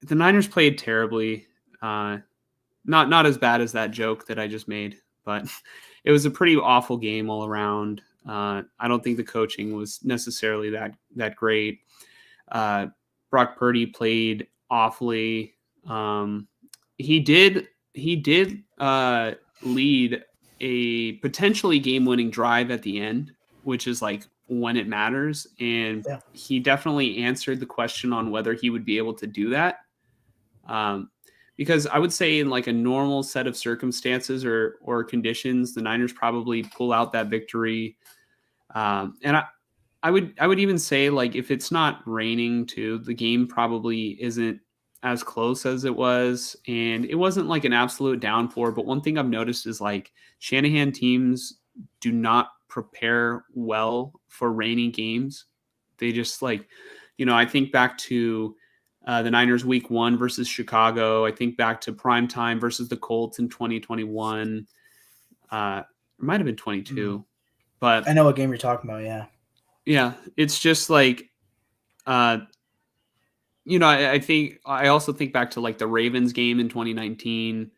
the Niners played terribly. Not as bad as that joke that I just made, but it was a pretty awful game all around. I don't think the coaching was necessarily that great. Brock Purdy played awfully. He did lead a potentially game-winning drive at the end, which is like when it matters, and he definitely answered the question on whether he would be able to do that. Because I would say in like a normal set of circumstances or conditions, the Niners probably pull out that victory. And I would even say, like, if it's not raining too, the game probably isn't as close as it was. And it wasn't like an absolute downpour. But one thing I've noticed is like Shanahan teams do not prepare well for rainy games. They just like, I think back to the Niners week 1 versus Chicago. I think back to primetime versus the Colts in 2021. It might have been 22. But I know what game you're talking about, yeah. Yeah, it's just like, I think I also think back to like the Ravens game in 2019.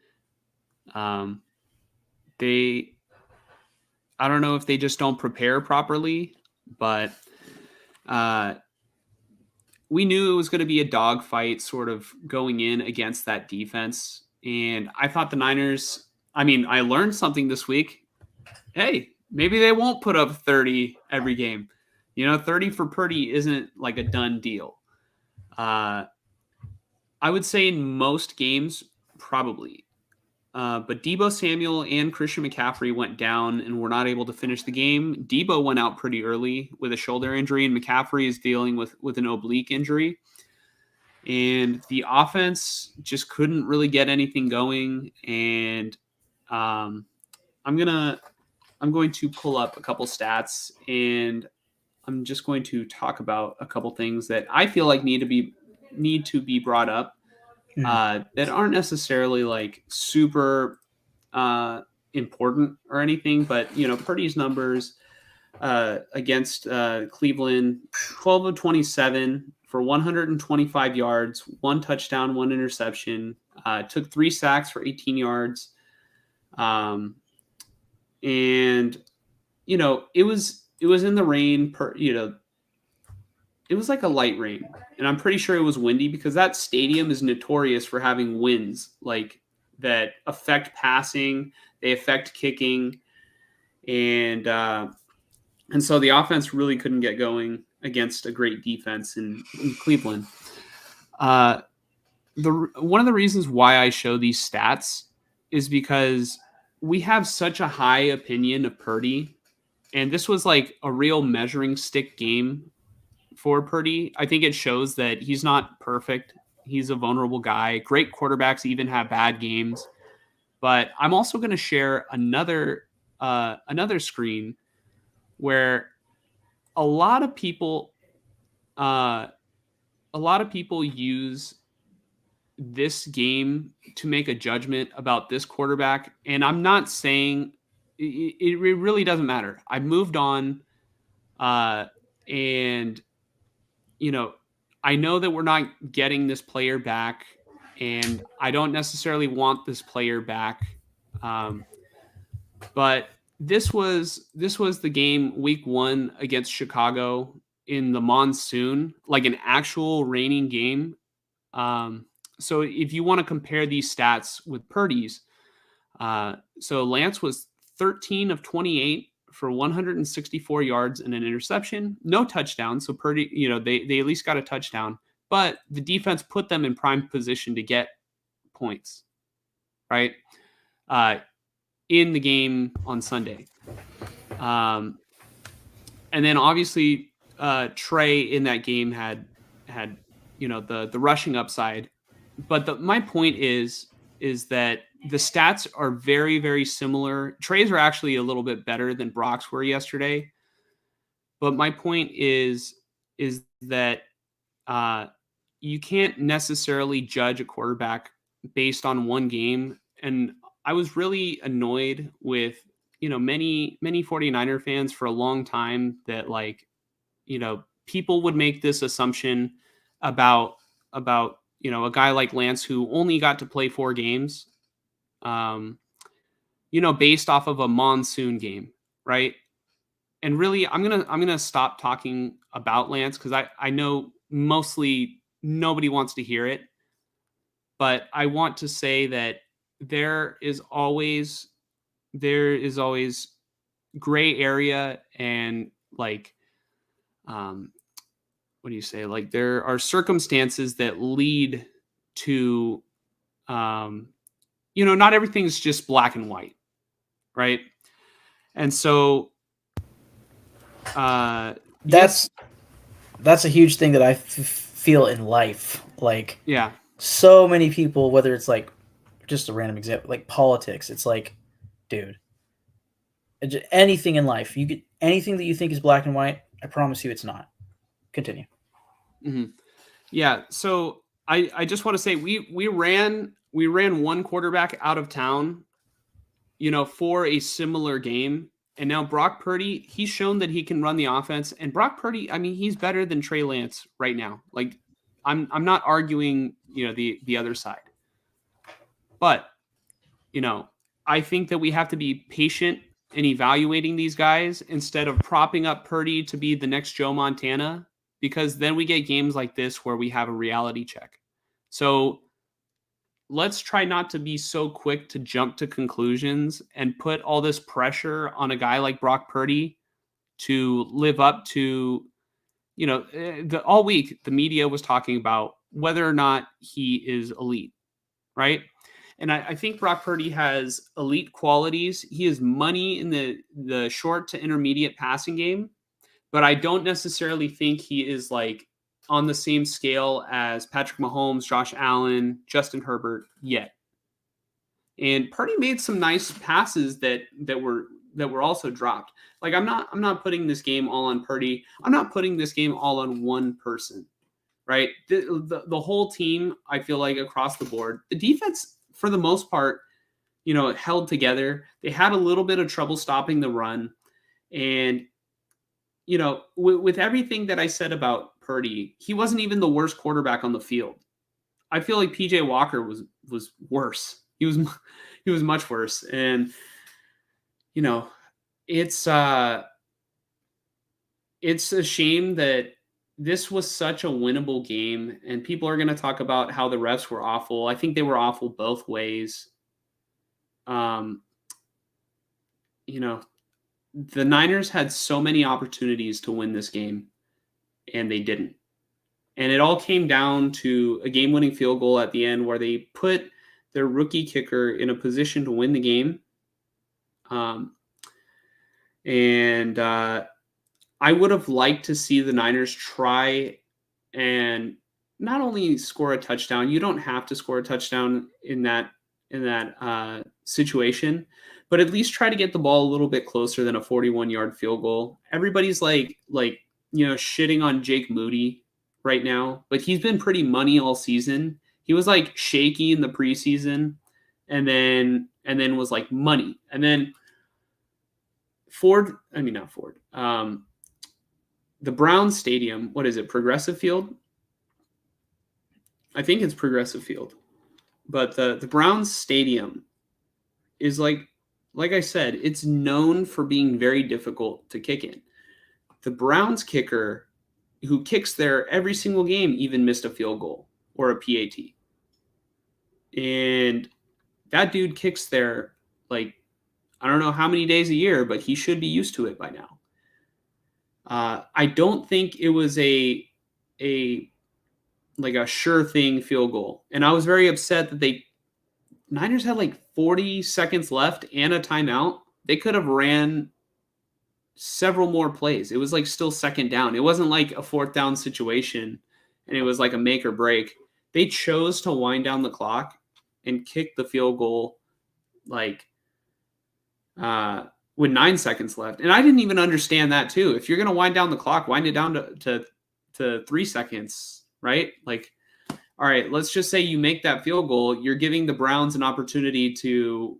I don't know if they just don't prepare properly, but we knew it was going to be a dogfight sort of going in against that defense. And I thought the Niners, I learned something this week. Hey, maybe they won't put up 30 every game. 30 for Purdy isn't like a done deal. I would say in most games, probably. But Deebo Samuel and Christian McCaffrey went down and were not able to finish the game. Deebo went out pretty early with a shoulder injury, and McCaffrey is dealing with an oblique injury. And the offense just couldn't really get anything going. And I'm going to pull up a couple stats, and I'm just going to talk about a couple things that I feel like need to be brought up. That aren't necessarily like super important or anything, but Purdy's numbers against Cleveland: 12 of 27 for 125 yards, 1 touchdown, 1 interception. Took 3 sacks for 18 yards. And it was in the rain. It was like a light rain, and I'm pretty sure it was windy because that stadium is notorious for having winds like that affect passing, they affect kicking, and so the offense really couldn't get going against a great defense in Cleveland. One of the reasons why I show these stats is because we have such a high opinion of Purdy, and this was like a real measuring stick game for Purdy. I think it shows that he's not perfect. He's a vulnerable guy. Great quarterbacks even have bad games. But I'm also going to share another screen where a lot of people use this game to make a judgment about this quarterback. And I'm not saying it really doesn't matter. I've moved on, and I know that we're not getting this player back, and I don't necessarily want this player back. But this was the game week 1 against Chicago in the monsoon, like an actual raining game. So if you want to compare these stats with Purdy's, so Lance was 13 of 28 for 164 yards and an interception, no touchdown. So Purdy, they at least got a touchdown, but the defense put them in prime position to get points, right? In the game on Sunday. And then obviously Trey in that game had the rushing upside. But my point is that the stats are very, very similar. Trey's are actually a little bit better than Brock's were yesterday. But my point is that you can't necessarily judge a quarterback based on one game. And I was really annoyed with, many 49er fans for a long time that people would make this assumption about a guy like Lance who only got to play 4 games, based off of a monsoon game, right? And really, I'm gonna stop talking about Lance because I know mostly nobody wants to hear it, but I want to say that there is always gray area and like what do you say? Like there are circumstances that lead to not everything's just black and white, right? And so That's a huge thing that I feel in life. Like, yeah, so many people, whether it's like just a random example, like politics, it's like, dude, anything in life, you get anything that you think is black and white, I promise you it's not. Continue. Yeah. So I just want to say we ran one quarterback out of town, for a similar game. And now Brock Purdy, he's shown that he can run the offense. And Brock Purdy, I mean, he's better than Trey Lance right now. Like, I'm not arguing, the other side. But, I think that we have to be patient in evaluating these guys instead of propping up Purdy to be the next Joe Montana, because then we get games like this where we have a reality check. So let's try not to be so quick to jump to conclusions and put all this pressure on a guy like Brock Purdy to live up to, all week the media was talking about whether or not he is elite, right? And I think Brock Purdy has elite qualities. He has money in the short to intermediate passing game, but I don't necessarily think he is like on the same scale as Patrick Mahomes, Josh Allen, Justin Herbert yet. And Purdy made some nice passes that were also dropped. Like I'm not putting this game all on Purdy. I'm not putting this game all on one person, right? The whole team, I feel like across the board, the defense for the most part, held together. They had a little bit of trouble stopping the run, and with everything that I said about Purdy, he wasn't even the worst quarterback on the field. I feel like PJ Walker was worse. He was much worse. And it's a shame that this was such a winnable game, and people are going to talk about how the refs were awful. I think they were awful both ways. The Niners had so many opportunities to win this game, and they didn't. And it all came down to a game-winning field goal at the end where they put their rookie kicker in a position to win the game. I would have liked to see the Niners try and not only score a touchdown. You don't have to score a touchdown in that situation, but at least try to get the ball a little bit closer than a 41-yard field goal. Everybody's like shitting on Jake Moody right now, but he's been pretty money all season. He was like shaky in the preseason, and then was like money. And then the Browns Stadium, what is it? Progressive Field? I think it's Progressive Field. But the Browns Stadium is like I said, it's known for being very difficult to kick in. The Browns kicker, who kicks there every single game, even missed a field goal or a PAT. And that dude kicks there like, I don't know how many days a year, but he should be used to it by now. I don't think it was a sure thing field goal. And I was very upset that Niners had like 40 seconds left and a timeout. They could have ran several more plays. It was like still second down. It wasn't like a fourth down situation and it was like a make or break. They chose to wind down the clock and kick the field goal with 9 seconds left. And I didn't even understand that too. If you're going to wind down the clock, wind it down to 3 seconds, right? Like, all right, let's just say you make that field goal. You're giving the Browns an opportunity to,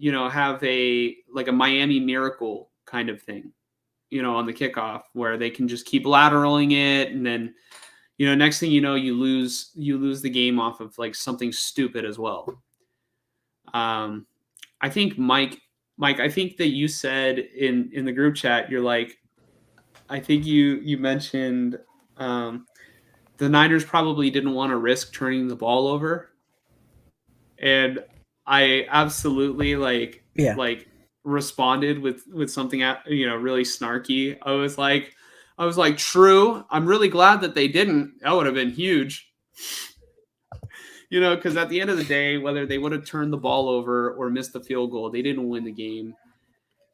have a Miami Miracle kind of thing, on the kickoff where they can just keep lateraling it and then, next thing you know, you lose the game off of like something stupid as well. I think Mike, I think that you said in the group chat, you're like, I think you mentioned the Niners probably didn't want to risk turning the ball over, and I absolutely Yeah. responded with something really snarky. I was like, true. I'm really glad that they didn't. That would have been huge. Because at the end of the day, whether they would have turned the ball over or missed the field goal, they didn't win the game.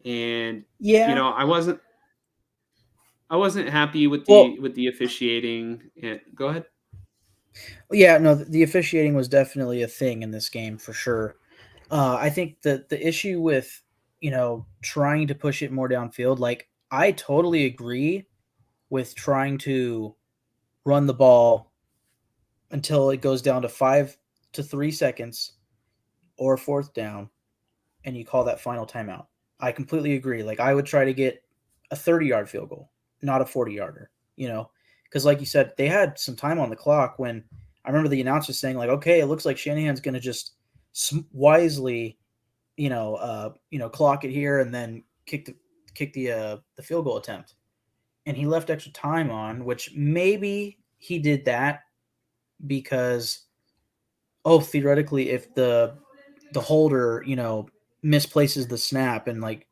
And Yeah. I wasn't happy with Well, the officiating. Go ahead. yeah, no, the officiating was definitely a thing in this game for sure. I think that the issue with, trying to push it more downfield, like I totally agree with trying to run the ball until it goes down to 5 to 3 seconds or fourth down and you call that final timeout. I completely agree. Like I would try to get a 30-yard field goal, not a 40-yarder, because like you said, they had some time on the clock when I remember the announcer saying like, okay, it looks like Shanahan's going to just wisely, clock it here and then kick the field goal attempt. And he left extra time on, which maybe he did that because, theoretically, if the holder, misplaces the snap and like,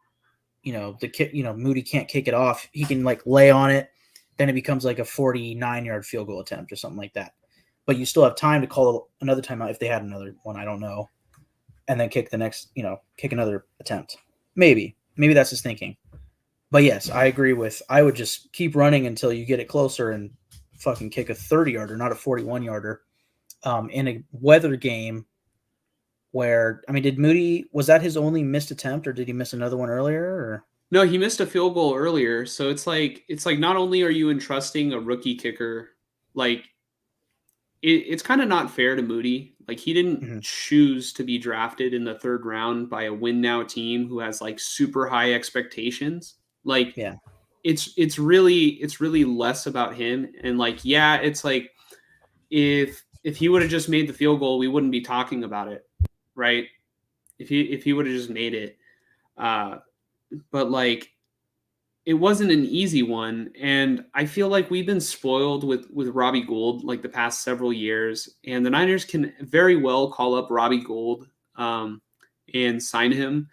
the kick, Moody can't kick it off, he can like lay on it, then it becomes like a 49-yard field goal attempt or something like that. But you still have time to call another timeout if they had another one, I don't know, and then kick the next, kick another attempt. Maybe that's his thinking. But yes, I agree with, I would just keep running until you get it closer and fucking kick a 30-yarder, not a 41-yarder. In a weather game where, I mean, was that his only missed attempt or did he miss another one earlier? Or? No, he missed a field goal earlier. So it's like not only are you entrusting a rookie kicker, like it's kind of not fair to Moody. Like he didn't choose to be drafted in the third round by a win now team who has like super high expectations. Like yeah, it's really less about him. And like, yeah, it's like if he would have just made the field goal, we wouldn't be talking about it, right? If he would have just made it. But like it wasn't an easy one, and I feel like we've been spoiled with Robbie Gould like the past several years, and the Niners can very well call up Robbie Gould and sign him,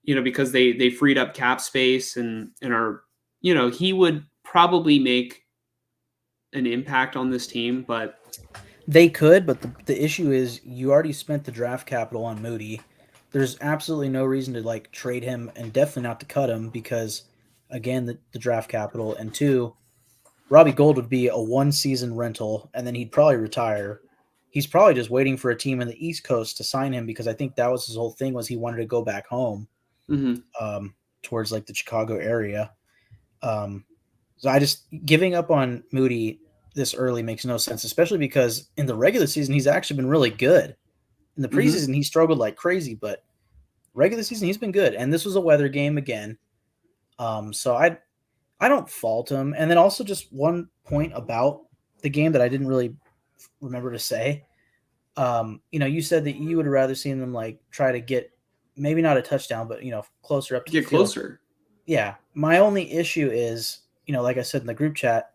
because they freed up cap space and are, he would probably make an impact on this team, but they could. But the issue is you already spent the draft capital on Moody. There's absolutely no reason to like trade him and definitely not to cut him because, again, the draft capital, and two, Robbie Gould would be a 1-season rental and then he'd probably retire. He's probably just waiting for a team in the East Coast to sign him because I think that was his whole thing was he wanted to go back home towards like the Chicago area. So I just giving up on Moody this early makes no sense, especially because in the regular season he's actually been really good. In the preseason, he struggled like crazy, but regular season, he's been good. And this was a weather game again. So I don't fault him. And then also just one point about the game that I didn't really remember to say. You said that you would have rather seen them like try to get maybe not a touchdown, but closer up to get the field. closer. Yeah. My only issue is, like I said in the group chat,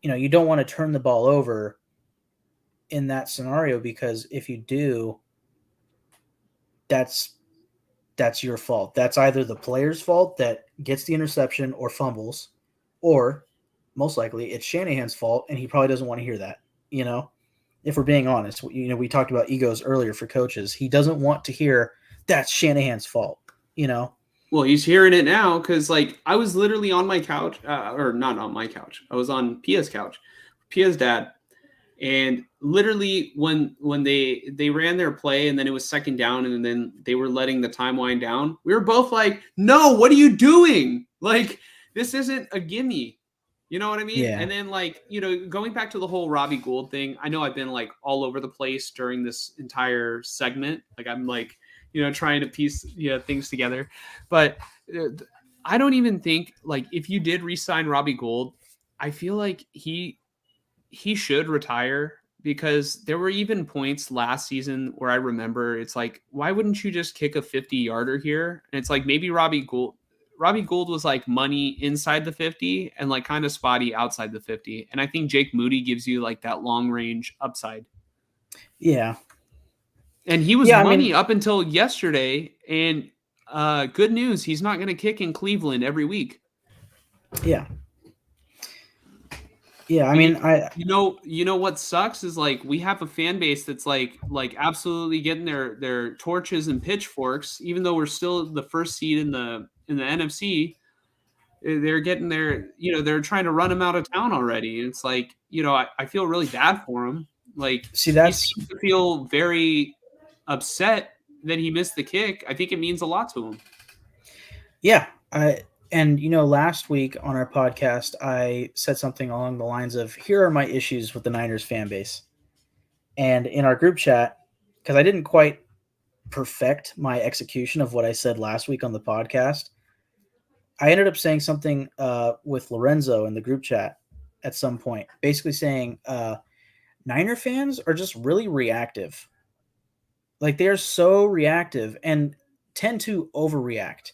you don't want to turn the ball over in that scenario because if you do, that's your fault. That's either the player's fault that gets the interception or fumbles, or most likely it's Shanahan's fault and he probably doesn't want to hear that. If we're being honest, we talked about egos earlier for coaches. He doesn't want to hear that's Shanahan's fault. Well, he's hearing it now because like I was literally on my couch, or not on my couch. I was on Pia's couch, Pia's dad. And literally when they ran their play and then it was second down and then they were letting the time wind down, we were both like, no, what are you doing? Like, this isn't a gimme. You know what I mean? Yeah. And then like, going back to the whole Robbie Gould thing, I know I've been like all over the place during this entire segment. Like I'm like, trying to piece things together. But I don't even think like if you did re-sign Robbie Gould, I feel like he should retire, because there were even points last season where I remember it's like, why wouldn't you just kick a 50-yarder here? And it's like, maybe Robbie Gould was like money inside the 50 and like kind of spotty outside the 50. And I think Jake Moody gives you like that long range upside. Yeah. And he was Yeah, I money mean, up until yesterday. And good news, he's not going to kick in Cleveland every week. yeah. Yeah, I And mean, I you know what sucks is like we have a fan base that's like absolutely getting their torches and pitchforks, even though we're still the first seed in the NFC. They're getting their, you know, they're trying to run him out of town already. And it's like, you know, I feel really bad for him. Like, see he that's seems to feel very upset that he missed the kick. I think it means a lot to him. yeah. And last week on our podcast, I said something along the lines of, "Here are my issues with the Niners fan base." And in our group chat, because I didn't quite perfect my execution of what I said last week on the podcast, I ended up saying something with Lorenzo in the group chat at some point, basically saying Niner fans are just really reactive. Like, they're so reactive and tend to overreact.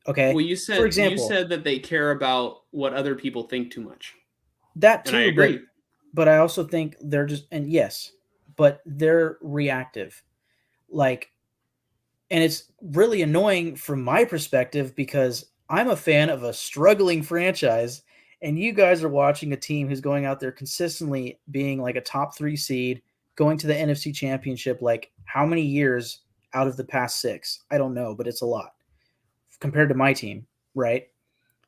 Well, Okay. For you example, said that they care about what other people think too much. that And I too, agree. but I also think they're just, and yes, but they're reactive. Like, and it's really annoying from my perspective because I'm a fan of a struggling franchise, and you guys are watching a team who's going out there consistently being like a top 3 seed, going to the NFC Championship like how many years out of the past 6? I don't know, but it's a lot compared to my team, right?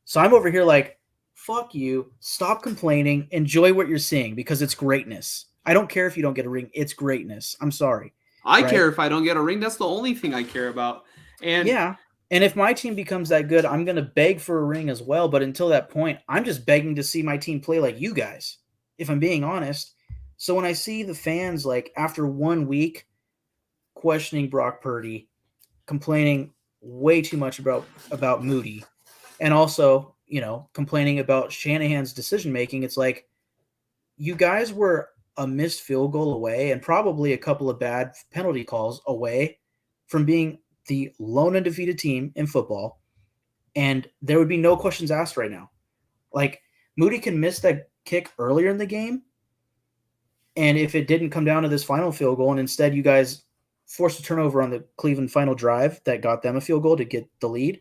So I'm over here like, fuck you, stop complaining, enjoy what you're seeing because it's greatness. I don't care if you don't get a ring, it's greatness. I'm sorry. I Right? care if I don't get a ring. That's the only thing I care about. And Yeah. And if my team becomes that good, I'm going to beg for a ring as well. But until that point, I'm just begging to see my team play like you guys, if I'm being honest. So when I see the fans, like after 1 week, questioning Brock Purdy, complaining way too much about Moody, and also, complaining about Shanahan's decision making, it's like, you guys were a missed field goal away and probably a couple of bad penalty calls away from being the lone undefeated team in football, and there would be no questions asked right now. Like, Moody can miss that kick earlier in the game, and if it didn't come down to this final field goal and instead you guys forced a turnover on the Cleveland final drive that got them a field goal to get the lead,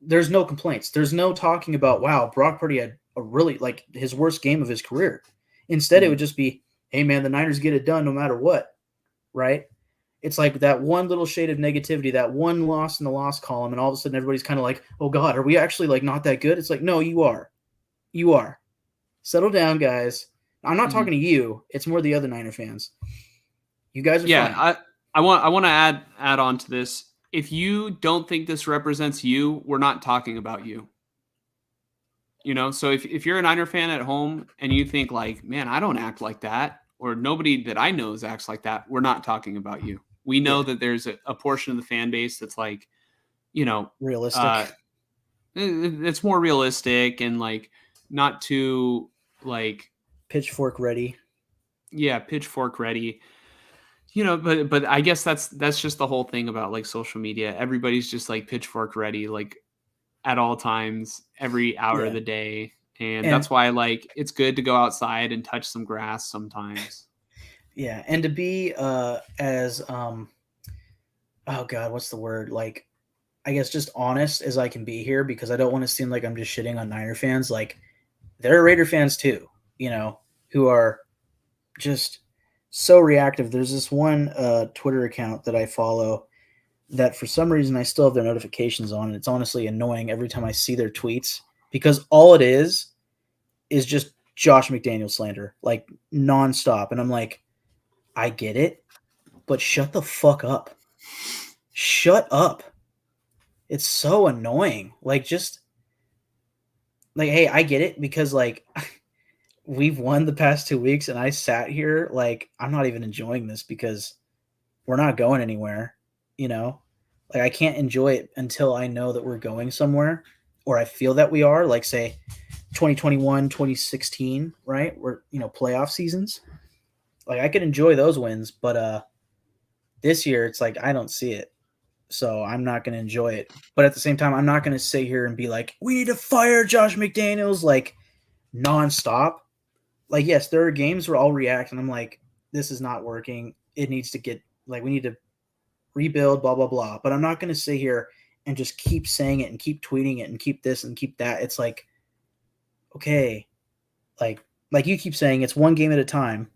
there's no complaints. There's no talking about, wow, Brock Purdy had a really, like, his worst game of his career. Instead, it would just be, hey, man, the Niners get it done no matter what, right? It's like that one little shade of negativity, that one loss in the loss column, and all of a sudden everybody's kind of like, oh, God, are we actually, like, not that good? It's like, no, you are. You are. Settle down, guys. I'm not talking to you. It's more the other Niner fans. You guys are fine. I want to add on to this. If you don't think this represents you, we're not talking about you. You know, so if you're a Niner fan at home and you think like, man, I don't act like that, or nobody that I know acts like that, we're not talking about you. We know that there's a portion of the fan base that's like, you know, realistic. It's more realistic and like not too like pitchfork ready. Yeah, pitchfork ready. You know, but I guess that's just the whole thing about like social media. Everybody's just like pitchfork ready, like at all times, every hour of the day. And that's why like it's good to go outside and touch some grass sometimes. Yeah, and to be as oh God, what's the word? Like, I guess just honest as I can be here, because I don't want to seem like I'm just shitting on Niner fans. Like, there are Raider fans too, who are just so reactive. There's this one Twitter account that I follow that for some reason I still have their notifications on, and it's honestly annoying every time I see their tweets, because all it is just Josh McDaniels slander, like nonstop. And I'm like, I get it, but shut the fuck up. Shut up. It's so annoying. Like, just like, hey, I get it, because like we've won the past 2 weeks and I sat here like, I'm not even enjoying this because we're not going anywhere, Like, I can't enjoy it until I know that we're going somewhere, or I feel that we are. Like, say 2021, 2016, right? Where, playoff seasons. Like, I could enjoy those wins, but this year it's like I don't see it. So I'm not going to enjoy it. But at the same time, I'm not going to sit here and be like, we need to fire Josh McDaniels like nonstop. Like, yes, there are games where I'll react and I'm like, this is not working. It needs to get, like, we need to rebuild, blah, blah, blah. But I'm not going to sit here and just keep saying it and keep tweeting it and keep this and keep that. It's like, okay, like you keep saying, it's one game at a time.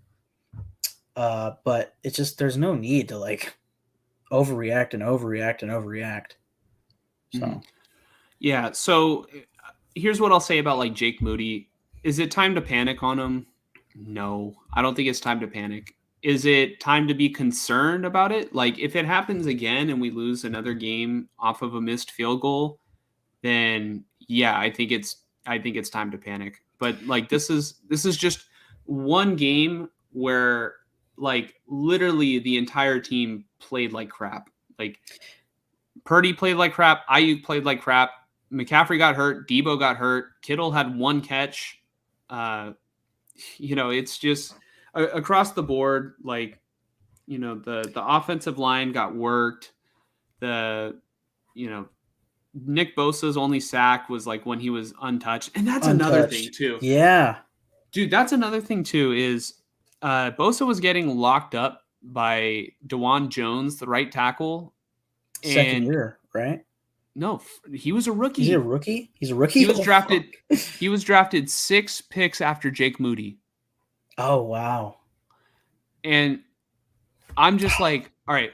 But it's just, there's no need to like overreact and overreact and overreact. So, yeah. So here's what I'll say about like Jake Moody. Is it time to panic on him? No, I don't think it's time to panic. Is it time to be concerned about it? Like, if it happens again and we lose another game off of a missed field goal, then yeah, I think it's time to panic. But like, this is just one game where like literally the entire team played like crap. Like, Purdy played like crap. Ayuk played like crap. McCaffrey got hurt. Debo got hurt. Kittle had one catch. It's just across the board. Like, the offensive line got worked. Nick Bosa's only sack was like when he was untouched. And that's another thing too. Yeah. Dude, that's another thing too is Bosa was getting locked up by DeJuan Jones, the right tackle. Second year, right? No, he was a rookie. Is he a rookie? He's a rookie? He was drafted. He was drafted 6 picks after Jake Moody. Oh, wow. And I'm just like, all right,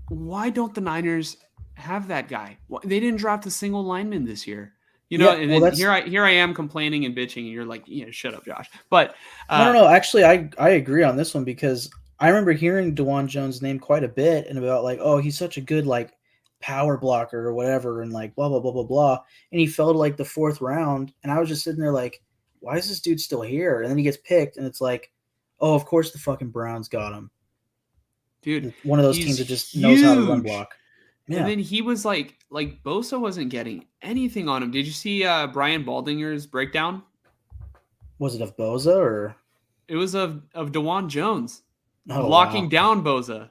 why don't the Niners have that guy? They didn't draft a single lineman this year. And then here I am complaining and bitching, and you're like, shut up, Josh. But no. Actually, I agree on this one because I remember hearing DeJuan Jones' name quite a bit and about like, oh, he's such a good like power blocker or whatever, and like blah blah blah blah blah. And he fell to like the 4th round, and I was just sitting there like, why is this dude still here? And then he gets picked, and it's like, oh, of course the fucking Browns got him. Dude, one of those teams that just knows how to run block. Yeah. And then he was like Bosa wasn't getting anything on him. Did you see Brian Baldinger's breakdown? Was it of Bosa or? It was of DeJuan Jones locking down Bosa.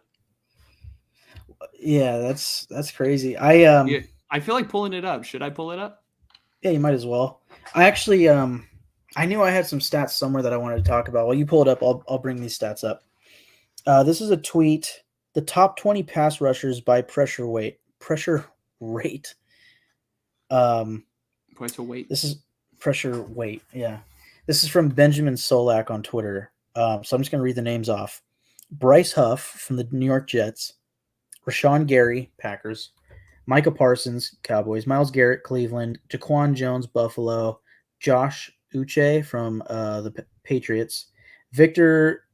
Yeah, that's crazy. I feel like pulling it up. Should I pull it up? Yeah, you might as well. I actually I knew I had some stats somewhere that I wanted to talk about. While you pull it up, I'll bring these stats up. This is a tweet. The top 20 pass rushers by pressure rate. Pressure weight. This is pressure weight. Yeah. This is from Benjamin Solak on Twitter. So I'm just going to read the names off. Bryce Huff from the New York Jets. Rashawn Gary, Packers. Micah Parsons, Cowboys. Myles Garrett, Cleveland. Jaquan Jones, Buffalo. Josh Uche from the Patriots. Victor,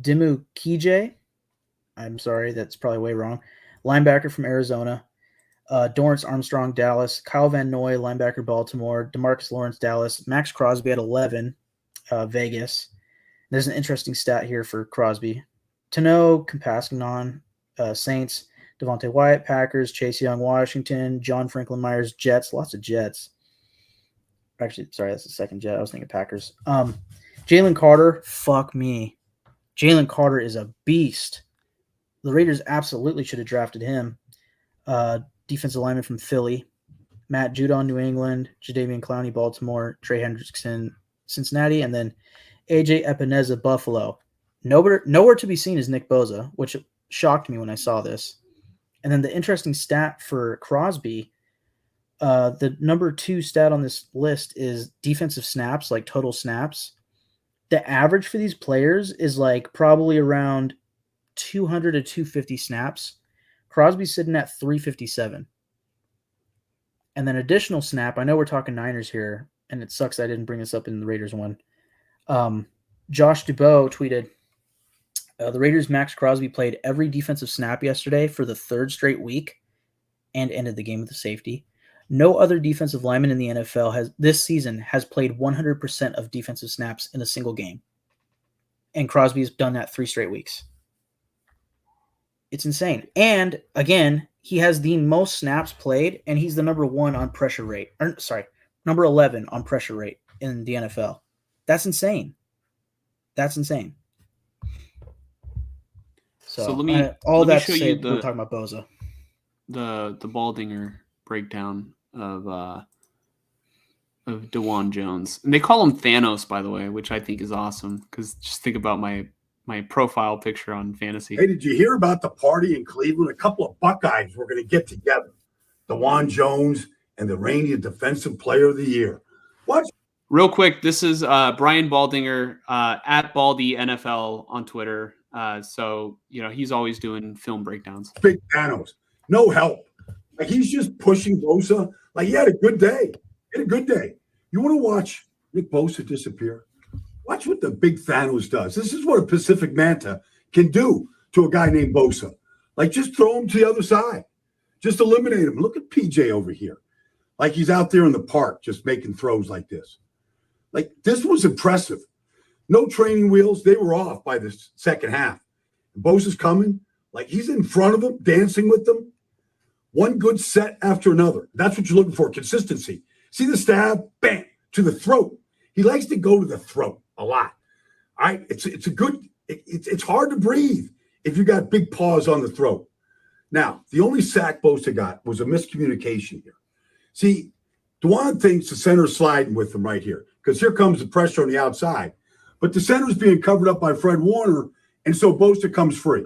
Dimu Kije. I'm sorry, that's probably way wrong. Linebacker from Arizona. Dorrance Armstrong, Dallas. Kyle Van Noy, linebacker, Baltimore. DeMarcus Lawrence, Dallas. Max Crosby at 11, Vegas. There's an interesting stat here for Crosby. Tano Compassignon, Saints. Devontae Wyatt, Packers. Chase Young, Washington. John Franklin Myers, Jets. Lots of Jets. Actually, sorry, that's the second Jet. I was thinking Packers. Jalen Carter, fuck me. Jalen Carter is a beast. The Raiders absolutely should have drafted him. Defensive lineman from Philly. Matt Judon, New England. Jadeveon Clowney, Baltimore. Trey Hendrickson, Cincinnati. And then AJ Epineza, Buffalo. Nowhere to be seen is Nick Bosa, which shocked me when I saw this. And then the interesting stat for Crosby, the number 2 stat on this list is defensive snaps, like total snaps. The average for these players is like probably around 200 to 250 snaps. Crosby's sitting at 357. And then additional snap, I know we're talking Niners here, and it sucks I didn't bring this up in the Raiders one. Josh Dubois tweeted, the Raiders' Max Crosby played every defensive snap yesterday for the 3rd straight week and ended the game with a safety. No other defensive lineman in the NFL this season has played 100% of defensive snaps in a single game. And Crosby's done that 3 straight weeks. It's insane. And again, he has the most snaps played, and he's the number 1 on pressure rate. number 11 on pressure rate in the NFL. That's insane. That's insane. So let me that show to say, you we're talking about Bosa. the Baldinger breakdown of DeJuan Jones. And they call him Thanos, by the way, which I think is awesome because just think about my profile picture on fantasy. Hey, did you hear about the party in Cleveland? A couple of Buckeyes were going to get together. DeJuan Jones and the reigning Defensive Player of the Year. What? Real quick, this is Brian Baldinger at Baldy NFL on Twitter. So, he's always doing film breakdowns. Big Thanos. No help. Like, he's just pushing Bosa. Like, he had a good day. You want to watch Nick Bosa disappear? Watch what the big Thanos does. This is what a Pacific Manta can do to a guy named Bosa. Like, just throw him to the other side. Just eliminate him. Look at PJ over here. Like, he's out there in the park just making throws like this. Like, this was impressive. No training wheels. They were off by the second half. Bosa's coming. Like, he's in front of them, dancing with them. One good set after another. That's what you're looking for, consistency. See the stab? Bam! To the throat. He likes to go to the throat a lot. All right? It's hard to breathe if you got big paws on the throat. Now, the only sack Bosa got was a miscommunication here. See, DeJuan thinks the center's sliding with him right here because here comes the pressure on the outside. But the center's being covered up by Fred Warner, and so Bosa comes free.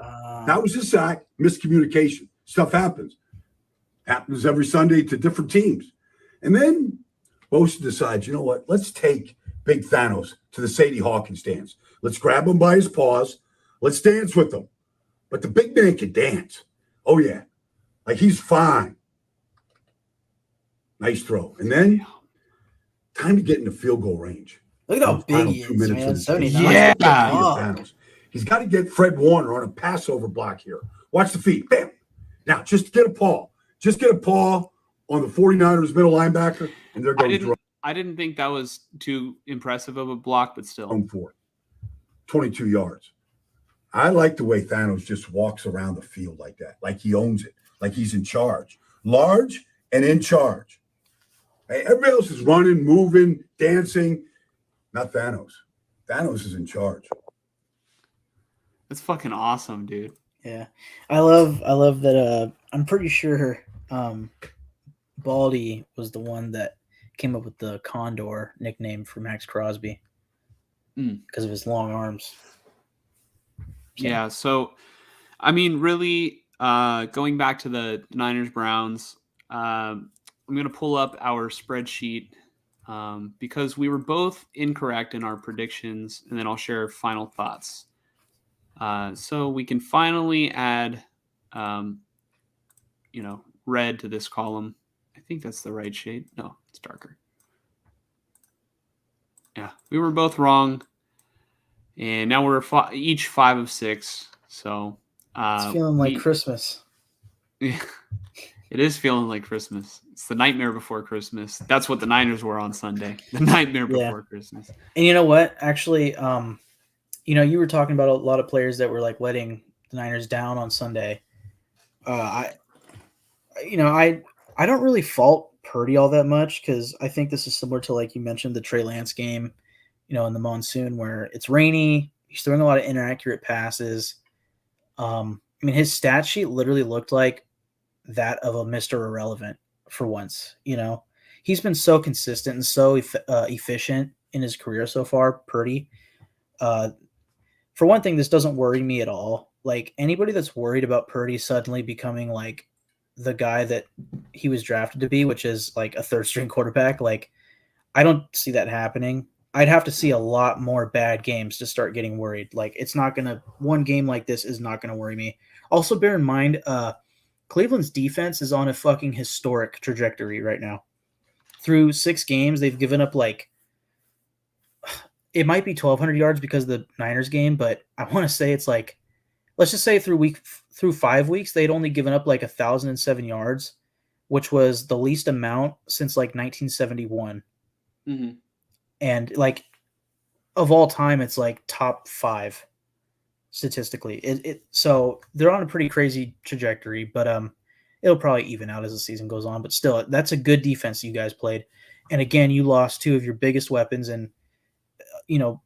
That was his sack, miscommunication. Stuff happens. Happens every Sunday to different teams. And then Bosa decides, you know what? Let's take Big Thanos to the Sadie Hawkins dance. Let's grab him by his paws. Let's dance with him. But the big man can dance. Oh, yeah. Like, he's fine. Nice throw. And then time to get in the field goal range. Look at how big he is, man. 79. Yeah. He's got to get Fred Warner on a Passover block here. Watch the feet. Bam. Now, just get a paw. Just get a paw on the 49ers middle linebacker, and they're going to throw. I didn't think that was too impressive of a block, but still. Home for it. 22 yards. I like the way Thanos just walks around the field like that, like he owns it, like he's in charge. Large and in charge. Hey, everybody else is running, moving, dancing. Not Thanos. Thanos is in charge. That's fucking awesome, dude. Yeah. I love that I'm pretty sure Baldy was the one that came up with the Condor nickname for Max Crosby because of his long arms. So. Yeah, so I mean, really, going back to the Niners-Browns, I'm going to pull up our spreadsheet because we were both incorrect in our predictions, and then I'll share final thoughts. So we can finally add, red to this column. I think that's the right shade. No, it's darker. Yeah, we were both wrong. And now we're each 5 of 6. So it's feeling like Christmas. Yeah, it is feeling like Christmas. It's the nightmare before Christmas. That's what the Niners were on Sunday. The nightmare before Christmas. And you know what? Actually, you were talking about a lot of players that were like letting the Niners down on Sunday. I don't really fault Purdy all that much because I think this is similar to, like you mentioned, the Trey Lance game, in the monsoon where it's rainy. He's throwing a lot of inaccurate passes. His stat sheet literally looked like that of a Mr. Irrelevant for once. He's been so consistent and so efficient in his career so far, Purdy. For one thing, this doesn't worry me at all. Like, anybody that's worried about Purdy suddenly becoming like the guy that he was drafted to be, which is like a third-string quarterback, like, I don't see that happening. I'd have to see a lot more bad games to start getting worried. Like, one game like this is not going to worry me. Also, bear in mind, Cleveland's defense is on a fucking historic trajectory right now. Through 6 games, they've given up it might be 1,200 yards because of the Niners game, but I want to say it's like, let's just say through 5 weeks, they'd only given up 1,007 yards, which was the least amount since 1971. Mm-hmm. And of all time, it's top 5 statistically. So they're on a pretty crazy trajectory, but it'll probably even out as the season goes on. But still, that's a good defense you guys played. And again, you lost two of your biggest weapons, and Debo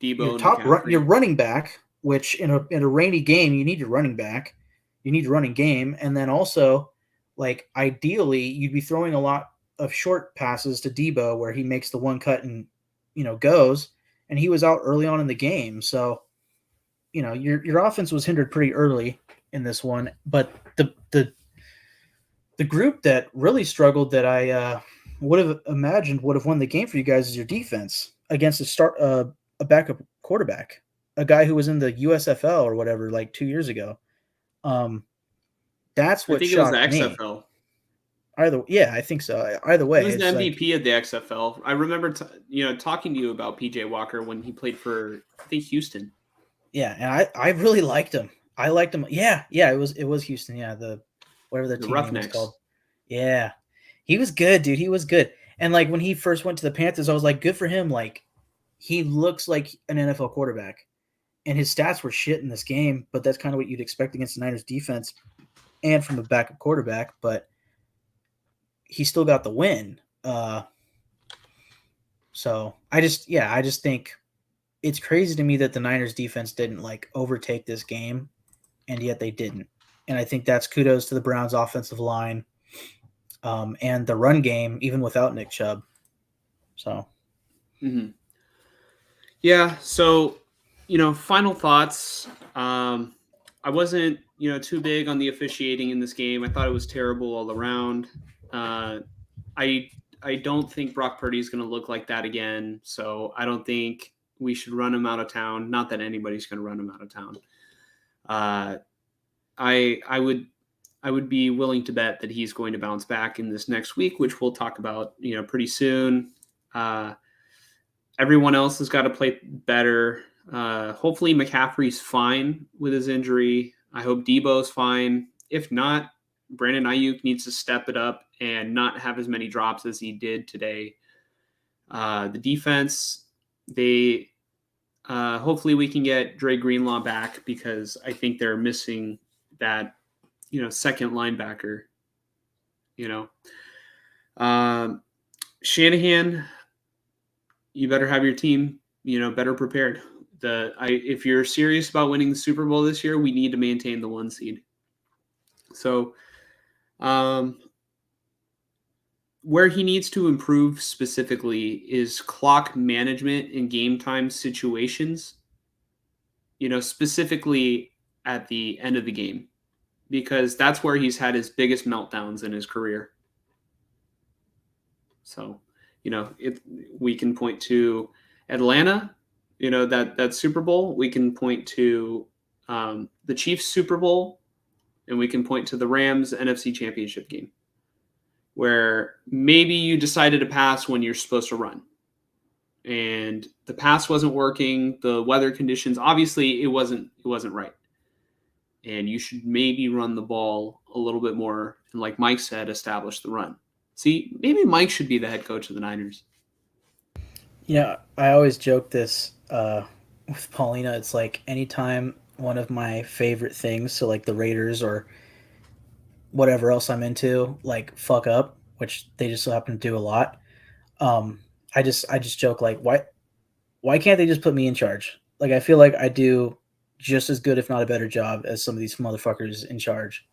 your and your McCaffrey. running back, which in a rainy game, you need your running back, you need a running game, and then also, like, ideally, you'd be throwing a lot of short passes to Debo where he makes the one cut and goes, and he was out early on in the game, so your offense was hindered pretty early in this one. But the group that really struggled, that I would have imagined would have won the game for you guys, is your defense against a backup quarterback, a guy who was in the USFL or whatever like 2 years ago. That's I what think it was the shocked me. XFL. I think so. Either way, He was the it's MVP of the XFL. I remember, talking to you about PJ Walker when he played for, I think, Houston. Yeah, and I really liked him. I liked him. Yeah, it was Houston. Yeah, whatever the team name was Roughnecks. called. Yeah, he was good, dude. He was good. And like when he first went to the Panthers, I was like, good for him. Like, he looks like an NFL quarterback, and his stats were shit in this game. But that's kind of what you'd expect against the Niners defense and from a backup quarterback. But he still got the win. So I just think it's crazy to me that the Niners defense didn't like overtake this game, and yet they didn't. And I think that's kudos to the Browns offensive line, and the run game, even without Nick Chubb. So, yeah. So, final thoughts. I wasn't, too big on the officiating in this game. I thought it was terrible all around. I don't think Brock Purdy is going to look like that again. So I don't think we should run him out of town. Not that anybody's going to run him out of town. I would be willing to bet that he's going to bounce back in this next week, which we'll talk about, pretty soon. Everyone else has got to play better. Hopefully McCaffrey's fine with his injury. I hope Debo's fine. If not, Brandon Ayuk needs to step it up and not have as many drops as he did today. The defense, hopefully we can get Dre Greenlaw back, because I think they're missing that, second linebacker. Shanahan, you better have your team, better prepared. If you're serious about winning the Super Bowl this year, we need to maintain the 1 seed. So, where he needs to improve specifically is clock management in game time situations, specifically at the end of the game, because that's where he's had his biggest meltdowns in his career. So, we can point to Atlanta, that Super Bowl. We can point to the Chiefs Super Bowl, and we can point to the Rams NFC Championship game, where maybe you decided to pass when you're supposed to run, and the pass wasn't working. The weather conditions, obviously it wasn't right. And you should maybe run the ball a little bit more. And like Mike said, establish the run. See, maybe Mike should be the head coach of the Niners. I always joke this with Paulina. It's like anytime one of my favorite things, so like the Raiders or whatever else I'm into, like fuck up, which they just so happen to do a lot. I just joke like, why can't they just put me in charge? Like, I feel like I do just as good, if not a better job as some of these motherfuckers in charge.